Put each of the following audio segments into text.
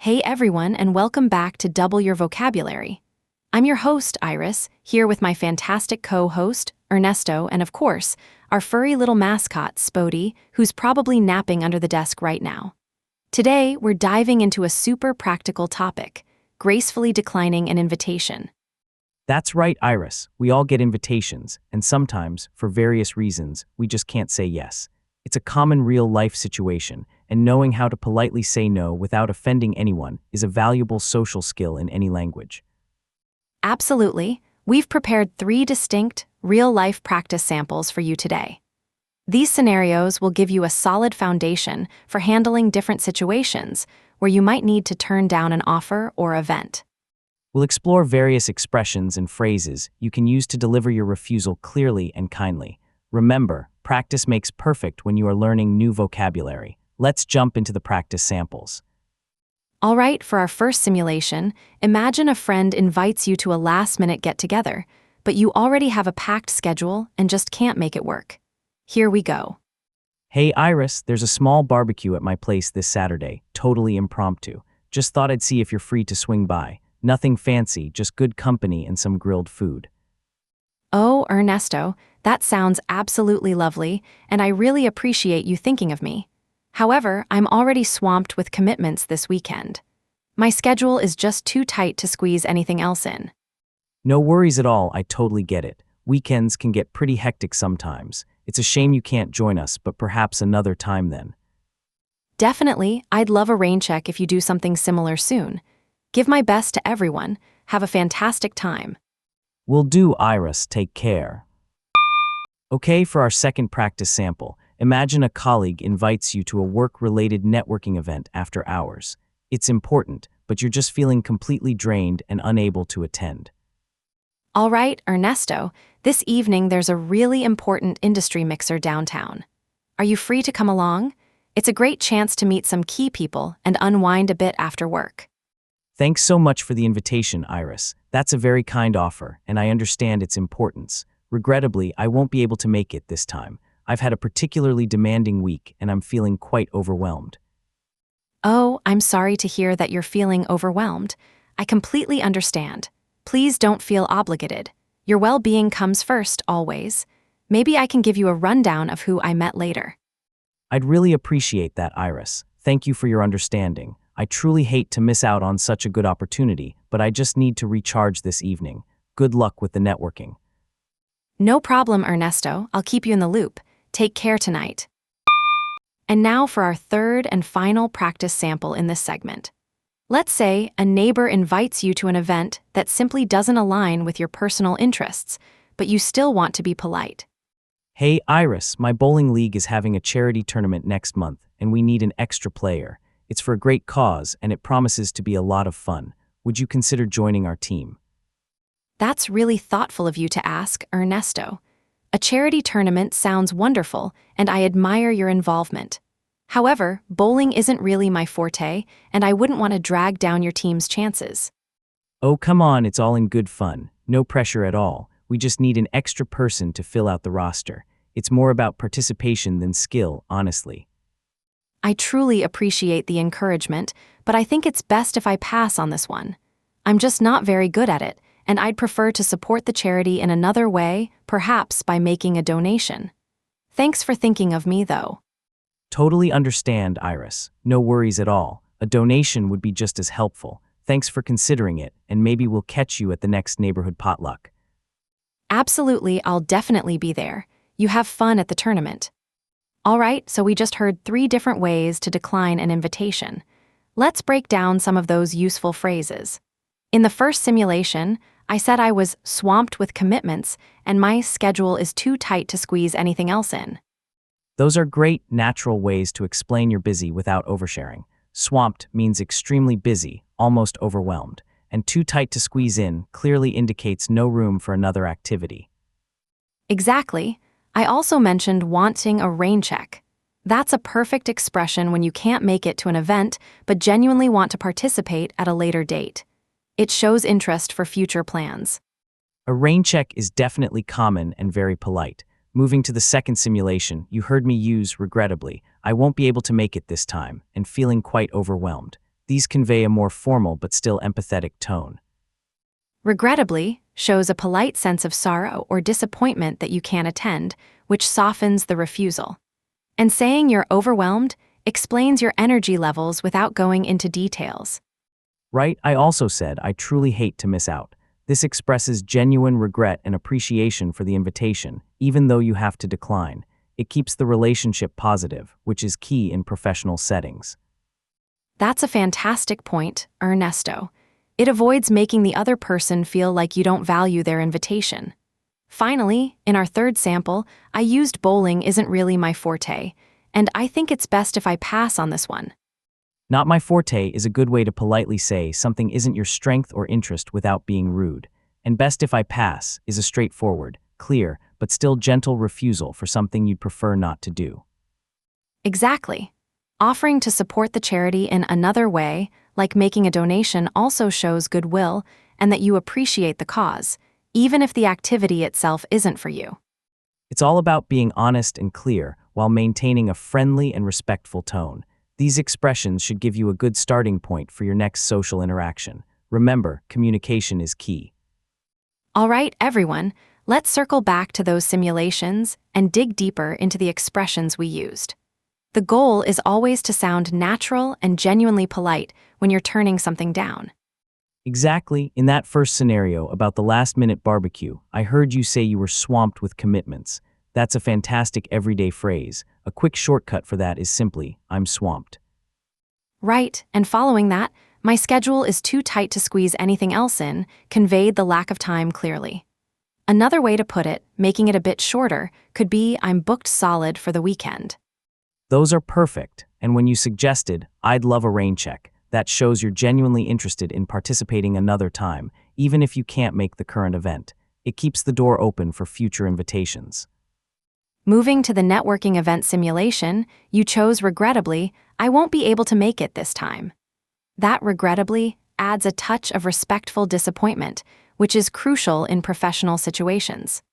Hey everyone, and welcome back to Double Your Vocabulary. I'm your host, Iris, here with my fantastic co-host, Ernesto, and of course, our furry little mascot, Spodie, who's probably napping under the desk right now. Today, we're diving into a super practical topic, gracefully declining an invitation. That's right, Iris. We all get invitations, and sometimes, for various reasons, we just can't say yes. It's a common real-life situation, and knowing how to politely say no without offending anyone is a valuable social skill in any language. Absolutely. We've prepared 3 distinct, real-life practice samples for you today. These scenarios will give you a solid foundation for handling different situations where you might need to turn down an offer or event. We'll explore various expressions and phrases you can use to deliver your refusal clearly and kindly. Remember, practice makes perfect when you are learning new vocabulary. Let's jump into the practice samples. All right, for our first simulation, imagine a friend invites you to a last-minute get-together, but you already have a packed schedule and just can't make it work. Here we go. Hey Iris, there's a small barbecue at my place this Saturday, totally impromptu. Just thought I'd see if you're free to swing by. Nothing fancy, just good company and some grilled food. Oh, Ernesto, that sounds absolutely lovely, and I really appreciate you thinking of me. However, I'm already swamped with commitments this weekend. My schedule is just too tight to squeeze anything else in. No worries at all, I totally get it. Weekends can get pretty hectic sometimes. It's a shame you can't join us, but perhaps another time then. Definitely, I'd love a rain check if you do something similar soon. Give my best to everyone. Have a fantastic time. Will do, Iris, take care. Okay, for our second practice sample, imagine a colleague invites you to a work-related networking event after hours. It's important, but you're just feeling completely drained and unable to attend. All right, Ernesto, this evening there's a really important industry mixer downtown. Are you free to come along? It's a great chance to meet some key people and unwind a bit after work. Thanks so much for the invitation, Iris. That's a very kind offer, and I understand its importance. Regrettably, I won't be able to make it this time. I've had a particularly demanding week, and I'm feeling quite overwhelmed. Oh, I'm sorry to hear that you're feeling overwhelmed. I completely understand. Please don't feel obligated. Your well-being comes first, always. Maybe I can give you a rundown of who I met later. I'd really appreciate that, Iris. Thank you for your understanding. I truly hate to miss out on such a good opportunity, but I just need to recharge this evening. Good luck with the networking. No problem, Ernesto. I'll keep you in the loop. Take care tonight. And now for our third and final practice sample in this segment. Let's say a neighbor invites you to an event that simply doesn't align with your personal interests, but you still want to be polite. Hey, Iris, my bowling league is having a charity tournament next month, and we need an extra player. It's for a great cause, and it promises to be a lot of fun. Would you consider joining our team? That's really thoughtful of you to ask, Ernesto. A charity tournament sounds wonderful, and I admire your involvement. However, bowling isn't really my forte, and I wouldn't want to drag down your team's chances. Oh, come on, it's all in good fun. No pressure at all. We just need an extra person to fill out the roster. It's more about participation than skill, honestly. I truly appreciate the encouragement, but I think it's best if I pass on this one. I'm just not very good at it, and I'd prefer to support the charity in another way, perhaps by making a donation. Thanks for thinking of me, though. Totally understand, Iris. No worries at all. A donation would be just as helpful. Thanks for considering it, and maybe we'll catch you at the next neighborhood potluck. Absolutely, I'll definitely be there. You have fun at the tournament. All right, so we just heard 3 different ways to decline an invitation. Let's break down some of those useful phrases. In the first simulation, I said I was swamped with commitments and my schedule is too tight to squeeze anything else in. Those are great, natural ways to explain you're busy without oversharing. Swamped means extremely busy, almost overwhelmed, and too tight to squeeze in clearly indicates no room for another activity. Exactly. I also mentioned wanting a rain check. That's a perfect expression when you can't make it to an event but genuinely want to participate at a later date. It shows interest for future plans. A rain check is definitely common and very polite. Moving to the second simulation, you heard me use regrettably. I won't be able to make it this time, and feeling quite overwhelmed. These convey a more formal but still empathetic tone. Regrettably shows a polite sense of sorrow or disappointment that you can't attend, which softens the refusal. And saying you're overwhelmed explains your energy levels without going into details. Right? I also said, I truly hate to miss out. This expresses genuine regret and appreciation for the invitation, even though you have to decline. It keeps the relationship positive, which is key in professional settings. That's a fantastic point, Ernesto. It avoids making the other person feel like you don't value their invitation. Finally, in our third sample, I used bowling isn't really my forte, and I think it's best if I pass on this one. Not my forte is a good way to politely say something isn't your strength or interest without being rude. And best if I pass is a straightforward, clear, but still gentle refusal for something you'd prefer not to do. Exactly. Offering to support the charity in another way, like making a donation, also shows goodwill and that you appreciate the cause, even if the activity itself isn't for you. It's all about being honest and clear while maintaining a friendly and respectful tone. These expressions should give you a good starting point for your next social interaction. Remember, communication is key. All right, everyone, let's circle back to those simulations and dig deeper into the expressions we used. The goal is always to sound natural and genuinely polite when you're turning something down. Exactly. In that first scenario about the last-minute barbecue, I heard you say you were swamped with commitments. That's a fantastic everyday phrase. A quick shortcut for that is simply, I'm swamped. Right, and following that, my schedule is too tight to squeeze anything else in, conveyed the lack of time clearly. Another way to put it, making it a bit shorter, could be I'm booked solid for the weekend. Those are perfect, and when you suggested, I'd love a rain check, that shows you're genuinely interested in participating another time, even if you can't make the current event. It keeps the door open for future invitations. Moving to the networking event simulation, you chose regrettably, I won't be able to make it this time. That regrettably adds a touch of respectful disappointment, which is crucial in professional situations.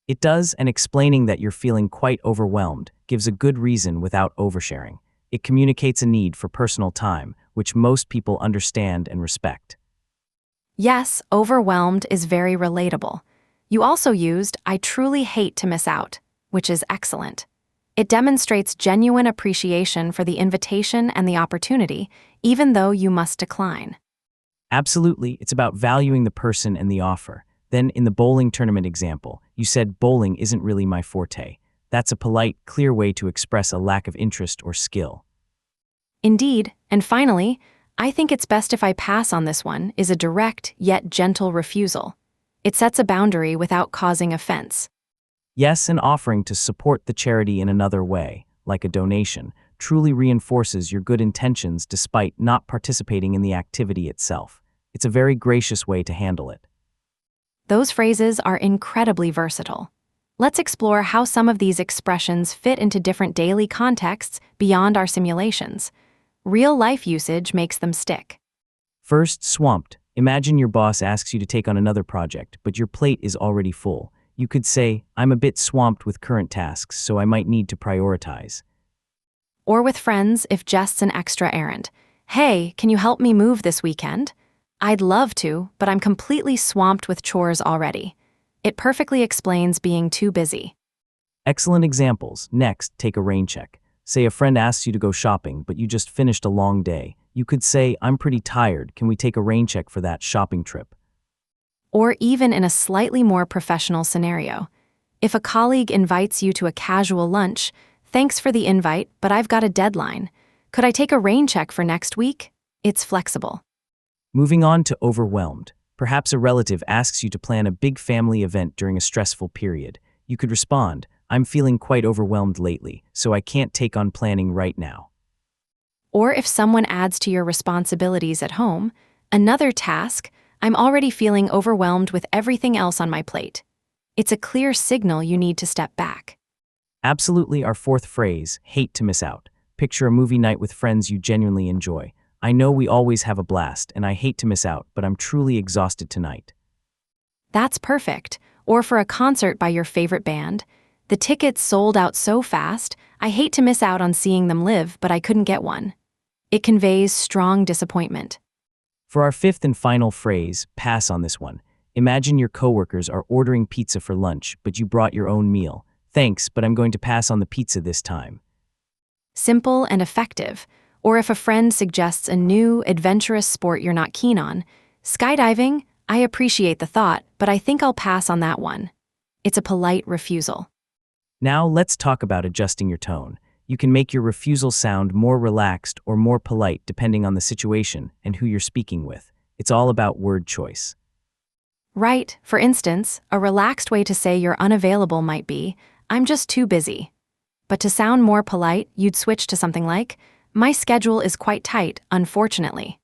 It does, and explaining that you're feeling quite overwhelmed gives a good reason without oversharing. It communicates a need for personal time, which most people understand and respect. Yes, overwhelmed is very relatable. You also used, I truly hate to miss out, which is excellent. It demonstrates genuine appreciation for the invitation and the opportunity, even though you must decline. Absolutely, it's about valuing the person and the offer. Then, in the bowling tournament example, you said bowling isn't really my forte. That's a polite, clear way to express a lack of interest or skill. Indeed, and finally, I think it's best if I pass on this one is a direct yet gentle refusal. It sets a boundary without causing offense. Yes, and offering to support the charity in another way, like a donation, truly reinforces your good intentions despite not participating in the activity itself. It's a very gracious way to handle it. Those phrases are incredibly versatile. Let's explore how some of these expressions fit into different daily contexts beyond our simulations. Real-life usage makes them stick. First, swamped. Imagine your boss asks you to take on another project, but your plate is already full. You could say, I'm a bit swamped with current tasks, so I might need to prioritize. Or with friends if just an extra errand. Hey, can you help me move this weekend? I'd love to, but I'm completely swamped with chores already. It perfectly explains being too busy. Excellent examples. Next, take a rain check. Say a friend asks you to go shopping, but you just finished a long day. You could say, I'm pretty tired. Can we take a rain check for that shopping trip? Or even in a slightly more professional scenario. If a colleague invites you to a casual lunch, thanks for the invite, but I've got a deadline. Could I take a rain check for next week? It's flexible. Moving on to overwhelmed. Perhaps a relative asks you to plan a big family event during a stressful period. You could respond, I'm feeling quite overwhelmed lately, so I can't take on planning right now. Or if someone adds to your responsibilities at home, another task, I'm already feeling overwhelmed with everything else on my plate. It's a clear signal you need to step back. Absolutely, our fourth phrase, hate to miss out. Picture a movie night with friends you genuinely enjoy. I know we always have a blast, and I hate to miss out, but I'm truly exhausted tonight. That's perfect. Or for a concert by your favorite band, the tickets sold out so fast, I hate to miss out on seeing them live, but I couldn't get one. It conveys strong disappointment. For our fifth and final phrase, pass on this one. Imagine your coworkers are ordering pizza for lunch, but you brought your own meal. Thanks, but I'm going to pass on the pizza this time. Simple and effective. Or if a friend suggests a new, adventurous sport you're not keen on, skydiving, I appreciate the thought, but I think I'll pass on that one. It's a polite refusal. Now let's talk about adjusting your tone. You can make your refusal sound more relaxed or more polite depending on the situation and who you're speaking with. It's all about word choice. Right, for instance, a relaxed way to say you're unavailable might be, I'm just too busy. But to sound more polite, you'd switch to something like, my schedule is quite tight, unfortunately.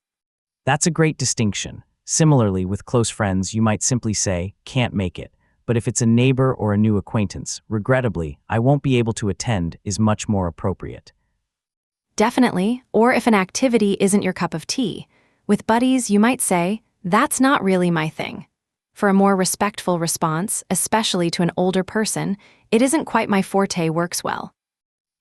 That's a great distinction. Similarly, with close friends, you might simply say, can't make it. But if it's a neighbor or a new acquaintance, regrettably, I won't be able to attend is much more appropriate. Definitely, or if an activity isn't your cup of tea. With buddies, you might say, that's not really my thing. For a more respectful response, especially to an older person, it isn't quite my forte works well.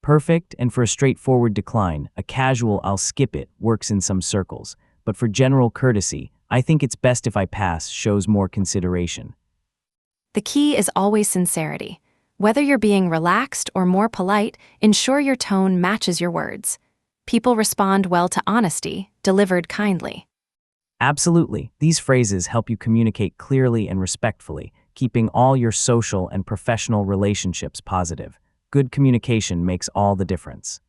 Perfect, and for a straightforward decline, a casual I'll skip it works in some circles. But for general courtesy, I think it's best if I pass shows more consideration. The key is always sincerity. Whether you're being relaxed or more polite, ensure your tone matches your words. People respond well to honesty, delivered kindly. Absolutely, these phrases help you communicate clearly and respectfully, keeping all your social and professional relationships positive. Good communication makes all the difference.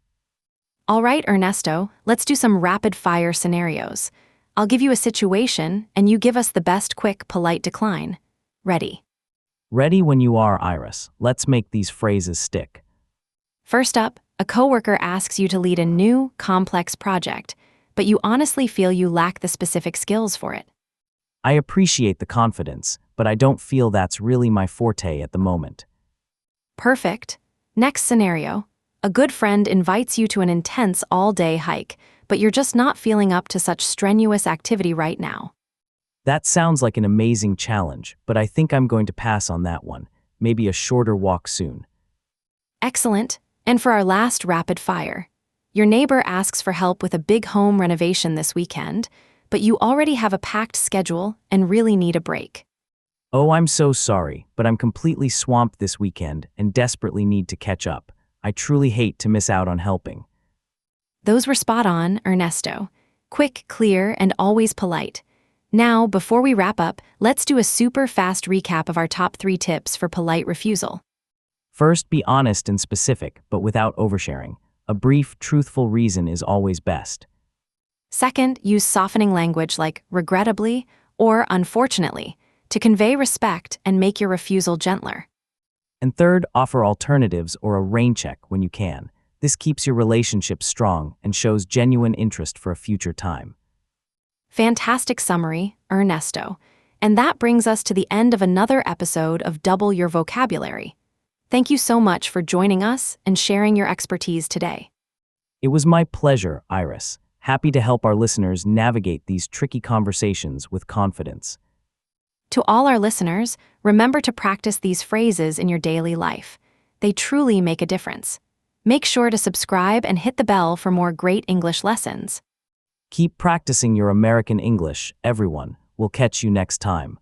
All right, Ernesto, let's do some rapid-fire scenarios. I'll give you a situation, and you give us the best quick, polite decline. Ready? Ready when you are, Iris. Let's make these phrases stick. First up, a coworker asks you to lead a new, complex project, but you honestly feel you lack the specific skills for it. I appreciate the confidence, but I don't feel that's really my forte at the moment. Perfect. Next scenario. A good friend invites you to an intense all-day hike, but you're just not feeling up to such strenuous activity right now. That sounds like an amazing challenge, but I think I'm going to pass on that one. Maybe a shorter walk soon. Excellent. And for our last rapid fire. Your neighbor asks for help with a big home renovation this weekend, but you already have a packed schedule and really need a break. Oh, I'm so sorry, but I'm completely swamped this weekend and desperately need to catch up. I truly hate to miss out on helping. Those were spot on, Ernesto. Quick, clear, and always polite. Now, before we wrap up, let's do a super fast recap of our top 3 tips for polite refusal. First, be honest and specific, but without oversharing. A brief, truthful reason is always best. Second, use softening language like regrettably or unfortunately to convey respect and make your refusal gentler. And third, offer alternatives or a raincheck when you can. This keeps your relationship strong and shows genuine interest for a future time. Fantastic summary, Ernesto. And that brings us to the end of another episode of Double Your Vocabulary. Thank you so much for joining us and sharing your expertise today. It was my pleasure, Iris. Happy to help our listeners navigate these tricky conversations with confidence. To all our listeners, remember to practice these phrases in your daily life. They truly make a difference. Make sure to subscribe and hit the bell for more great English lessons. Keep practicing your American English, everyone. We'll catch you next time.